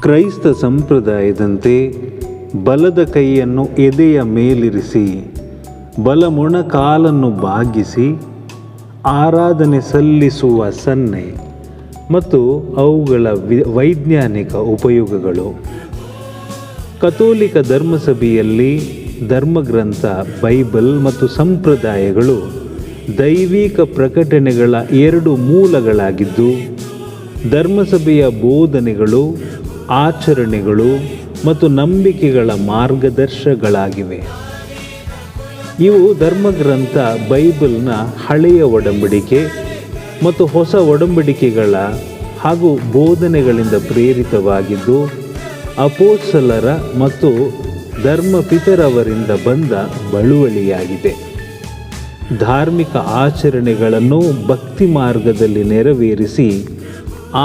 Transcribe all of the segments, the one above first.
ಕ್ರೈಸ್ತ ಸಂಪ್ರದಾಯದಂತೆ ಬಲದ ಕೈಯನ್ನು ಎದೆಯ ಮೇಲಿರಿಸಿ ಬಲ ಮೊಣಕಾಲನ್ನು ಬಾಗಿಸಿ ಆರಾಧನೆ ಸಲ್ಲಿಸುವ ಸನ್ನೆ ಮತ್ತು ಅವುಗಳ ವೈಜ್ಞಾನಿಕ ಉಪಯೋಗಗಳು. ಕಥೋಲಿಕ ಧರ್ಮಸಭೆಯಲ್ಲಿ ಧರ್ಮಗ್ರಂಥ ಬೈಬಲ್ ಮತ್ತು ಸಂಪ್ರದಾಯಗಳು ದೈವಿಕ ಪ್ರಕಟಣೆಗಳ ಎರಡು ಮೂಲಗಳಾಗಿದ್ದು, ಧರ್ಮಸಭೆಯ ಬೋಧನೆಗಳು, ಆಚರಣೆಗಳು ಮತ್ತು ನಂಬಿಕೆಗಳ ಮಾರ್ಗದರ್ಶಗಳಾಗಿವೆ. ಇವು ಧರ್ಮಗ್ರಂಥ ಬೈಬಲ್ನ ಹಳೆಯ ಒಡಂಬಡಿಕೆ ಮತ್ತು ಹೊಸ ಒಡಂಬಡಿಕೆಗಳ ಹಾಗೂ ಬೋಧನೆಗಳಿಂದ ಪ್ರೇರಿತವಾಗಿದ್ದು, ಅಪೊಸ್ತಲರ ಮತ್ತು ಧರ್ಮಪಿತರವರಿಂದ ಬಂದ ಬಳುವಳಿಯಾಗಿದೆ. ಧಾರ್ಮಿಕ ಆಚರಣೆಗಳನ್ನು ಭಕ್ತಿ ಮಾರ್ಗದಲ್ಲಿ ನೆರವೇರಿಸಿ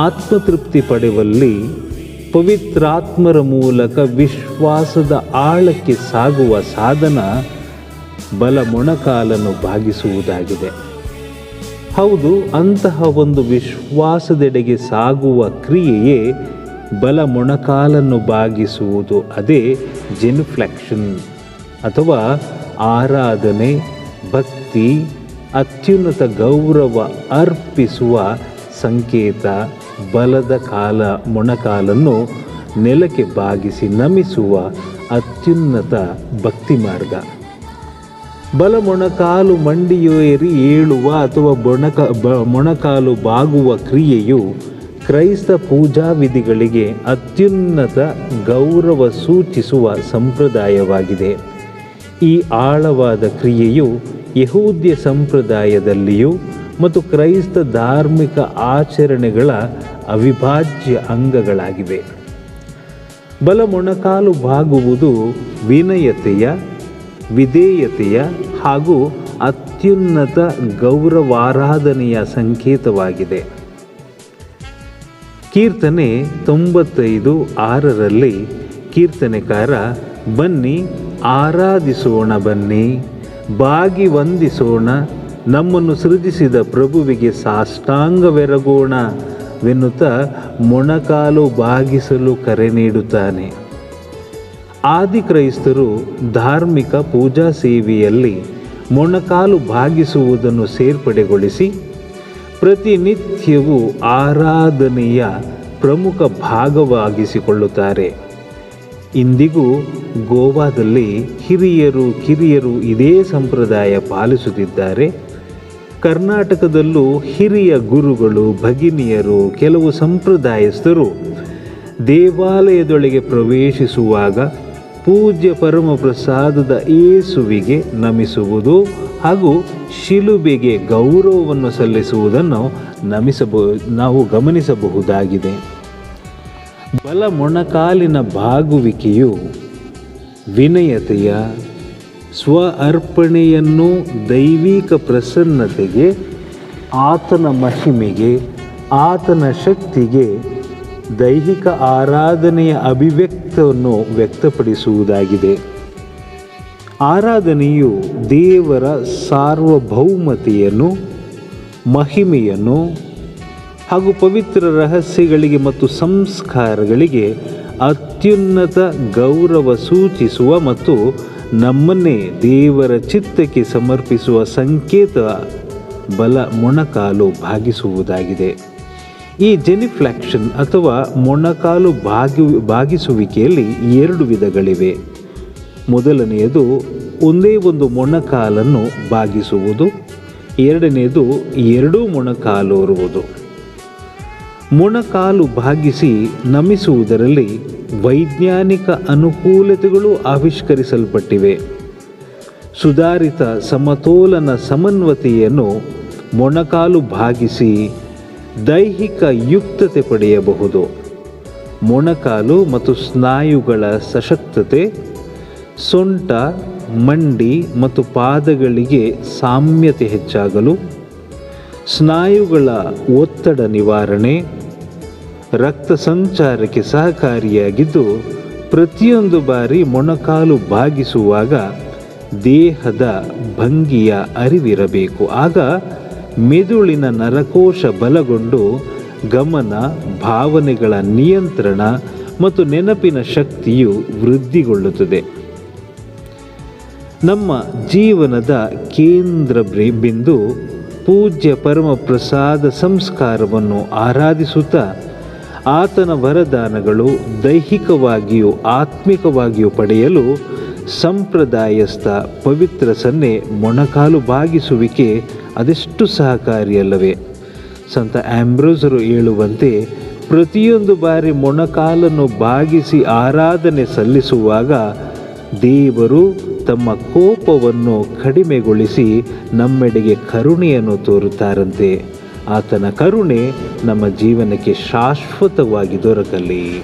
ಆತ್ಮತೃಪ್ತಿ ಪಡೆಯುವಲ್ಲಿ ಪವಿತ್ರಾತ್ಮರ ಮೂಲಕ ವಿಶ್ವಾಸದ ಆಳಕ್ಕೆ ಸಾಗುವ ಸಾಧನ ಬಲ ಮೊಣಕಾಲನ್ನು ಬಾಗಿಸುವುದಾಗಿದೆ. ಹೌದು, ಅಂತಹ ಒಂದು ವಿಶ್ವಾಸದೆಡೆಗೆ ಸಾಗುವ ಕ್ರಿಯೆಯೇ ಬಲ ಮೊಣಕಾಲನ್ನು ಬಾಗಿಸುವುದು. ಅದೇ ಜೆನ್ಫ್ಲೆಕ್ಷನ್ ಅಥವಾ ಆರಾಧನೆ, ಭಕ್ತಿ, ಅತ್ಯುನ್ನತ ಗೌರವ ಅರ್ಪಿಸುವ ಸಂಕೇತ. ಬಲದ ಮೊಣಕಾಲನ್ನು ನೆಲಕ್ಕೆ ಬಾಗಿಸಿ ನಮಿಸುವ ಅತ್ಯುನ್ನತ ಭಕ್ತಿ ಮಾರ್ಗ. ಬಲ ಮೊಣಕಾಲು ಮಂಡಿಯೇರಿ ಏಳುವ ಅಥವಾ ಮೊಣಕಾಲು ಬಾಗುವ ಕ್ರಿಯೆಯು ಕ್ರೈಸ್ತ ಪೂಜಾ ವಿಧಿಗಳಿಗೆ ಅತ್ಯುನ್ನತ ಗೌರವ ಸೂಚಿಸುವ ಸಂಪ್ರದಾಯವಾಗಿದೆ. ಈ ಆಳವಾದ ಕ್ರಿಯೆಯು ಯಹೂದ್ಯ ಸಂಪ್ರದಾಯದಲ್ಲಿಯೂ ಮತ್ತು ಕ್ರೈಸ್ತ ಧಾರ್ಮಿಕ ಆಚರಣೆಗಳ ಅವಿಭಾಜ್ಯ ಅಂಗಗಳಾಗಿವೆ. ಬಲ ಮೊಣಕಾಲು ಬಾಗುವುದು ವಿನಯತೆಯ, ವಿಧೇಯತೆಯ ಹಾಗೂ ಅತ್ಯುನ್ನತ ಗೌರವಾರಾಧನೆಯ ಸಂಕೇತವಾಗಿದೆ. ಕೀರ್ತನೆ 95:6 ಕೀರ್ತನೆಕಾರ, ಬನ್ನಿ ಆರಾಧಿಸೋಣ, ಬನ್ನಿ ಬಾಗಿ ವಂದಿಸೋಣ, ನಮ್ಮನ್ನು ಸೃಜಿಸಿದ ಪ್ರಭುವಿಗೆ ಸಾಷ್ಟಾಂಗವೆರಗೋಣವೆನ್ನುತ್ತಾ ಮೊಣಕಾಲು ಬಾಗಿಸಲು ಕರೆ ನೀಡುತ್ತಾನೆ. ಆದಿಕ್ರೈಸ್ತರು ಧಾರ್ಮಿಕ ಪೂಜಾ ಸೇವೆಯಲ್ಲಿ ಮೊಣಕಾಲು ಬಾಗಿಸುವುದನ್ನು ಸೇರ್ಪಡೆಗೊಳಿಸಿ ಪ್ರತಿನಿತ್ಯವೂ ಆರಾಧನೆಯ ಪ್ರಮುಖ ಭಾಗವಾಗಿಸಿಕೊಳ್ಳುತ್ತಾರೆ. ಇಂದಿಗೂ ಗೋವಾದಲ್ಲಿ ಹಿರಿಯರು ಕಿರಿಯರು ಇದೇ ಸಂಪ್ರದಾಯ ಪಾಲಿಸುತ್ತಿದ್ದಾರೆ. ಕರ್ನಾಟಕದಲ್ಲೂ ಹಿರಿಯ ಗುರುಗಳು, ಭಗಿನಿಯರು, ಕೆಲವು ಸಂಪ್ರದಾಯಸ್ಥರು ದೇವಾಲಯದೊಳಗೆ ಪ್ರವೇಶಿಸುವಾಗ ಪೂಜ್ಯ ಪರಮಪ್ರಸಾದದ ಯೇಸುವಿಗೆ ನಮಿಸುವುದು ಹಾಗೂ ಶಿಲುಬೆಗೆ ಗೌರವವನ್ನು ಸಲ್ಲಿಸುವುದನ್ನು ನಾವು ಗಮನಿಸಬಹುದಾಗಿದೆ. ಬಲ ಮೊಣಕಾಲಿನ ಬಾಗುವಿಕೆಯು ವಿನಯತೆಯ, ಸ್ವ ಅರ್ಪಣೆಯನ್ನು ದೈವಿಕ ಪ್ರಸನ್ನತೆಗೆ, ಆತನ ಮಹಿಮೆಗೆ, ಆತನ ಶಕ್ತಿಗೆ, ದೈಹಿಕ ಆರಾಧನೆಯ ಅಭಿವ್ಯಕ್ತವನ್ನು ವ್ಯಕ್ತಪಡಿಸುವುದಾಗಿದೆ. ಆರಾಧನೆಯು ದೇವರ ಸಾರ್ವಭೌಮತೆಯನ್ನು, ಮಹಿಮೆಯನ್ನು ಹಾಗೂ ಪವಿತ್ರ ರಹಸ್ಯಗಳಿಗೆ ಮತ್ತು ಸಂಸ್ಕಾರಗಳಿಗೆ ಅತ್ಯುನ್ನತ ಗೌರವ ಸೂಚಿಸುವ ಮತ್ತು ನಮ್ಮನ್ನೇ ದೇವರ ಚಿತ್ತಕ್ಕೆ ಸಮರ್ಪಿಸುವ ಸಂಕೇತ ಬಲ ಮೊಣಕಾಲು ಬಾಗಿಸುವುದಾಗಿದೆ. ಈ ಜೆನಿಫ್ಲೆಕ್ಷನ್ ಅಥವಾ ಮೊಣಕಾಲು ಬಾಗಿಸುವಿಕೆಯಲ್ಲಿ 2 ವಿಧಗಳಿವೆ. ಮೊದಲನೆಯದು ಒಂದೇ ಒಂದು ಮೊಣಕಾಲನ್ನು ಬಾಗಿಸುವುದು, ಎರಡನೆಯದು 2 ಮೊಣಕಾಲು ಇರುವುದು. ಮೊಣಕಾಲು ಬಾಗಿಸಿ ನಮಿಸುವುದರಲ್ಲಿ ವೈಜ್ಞಾನಿಕ ಅನುಕೂಲತೆಗಳು ಆವಿಷ್ಕರಿಸಲ್ಪಟ್ಟಿವೆ. ಸುಧಾರಿತ ಸಮತೋಲನ ಸಮನ್ವತೆಯನ್ನು ಮೊಣಕಾಲು ಬಾಗಿಸಿ ದೈಹಿಕ ಯುಕ್ತತೆ ಪಡೆಯಬಹುದು. ಮೊಣಕಾಲು ಮತ್ತು ಸ್ನಾಯುಗಳ ಸಶಕ್ತತೆ, ಸೊಂಟ, ಮಂಡಿ ಮತ್ತು ಪಾದಗಳಿಗೆ ಸಾಮ್ಯತೆ ಹೆಚ್ಚಾಗಲು, ಸ್ನಾಯುಗಳ ಒತ್ತಡ ನಿವಾರಣೆ, ರಕ್ತ ಸಂಚಾರಕ್ಕೆ ಸಹಕಾರಿಯಾಗಿದ್ದು, ಪ್ರತಿಯೊಂದು ಬಾರಿ ಮೊಣಕಾಲು ಬಾಗಿಸುವಾಗ ದೇಹದ ಭಂಗಿಯ ಅರಿವಿರಬೇಕು. ಆಗ ಮೆದುಳಿನ ನರಕೋಶ ಬಲಗೊಂಡು ಗಮನ, ಭಾವನೆಗಳ ನಿಯಂತ್ರಣ ಮತ್ತು ನೆನಪಿನ ಶಕ್ತಿಯು ವೃದ್ಧಿಗೊಳ್ಳುತ್ತದೆ. ನಮ್ಮ ಜೀವನದ ಕೇಂದ್ರ ಬಿಂದು ಪೂಜ್ಯ ಪರಮಪ್ರಸಾದ ಸಂಸ್ಕಾರವನ್ನು ಆರಾಧಿಸುತ್ತಾ ಆತನ ವರದಾನಗಳು ದೈಹಿಕವಾಗಿಯೂ ಆತ್ಮಿಕವಾಗಿಯೂ ಪಡೆಯಲು ಸಂಪ್ರದಾಯಸ್ಥ ಪವಿತ್ರ ಸನ್ನೆ ಮೊಣಕಾಲು ಬಾಗಿಸುವಿಕೆ ಅದೆಷ್ಟು ಸಹಕಾರಿಯಲ್ಲವೇ. ಸಂತ ಆಂಬ್ರೋಸರು ಹೇಳುವಂತೆ ಪ್ರತಿಯೊಂದು ಬಾರಿ ಮೊಣಕಾಲನ್ನು ಬಾಗಿಸಿ ಆರಾಧನೆ ಸಲ್ಲಿಸುವಾಗ ದೇವರು ತಮ್ಮ ಕೋಪವನ್ನು ಕಡಿಮೆಗೊಳಿಸಿ ನಮ್ಮೆಡೆಗೆ ಕರುಣೆಯನ್ನು ತೋರುತ್ತಾರಂತೆ. ಆತನ ಕರುಣೆ ನಮ್ಮ ಜೀವನಕ್ಕೆ ಶಾಶ್ವತವಾಗಿ ದೊರಕಲಿ.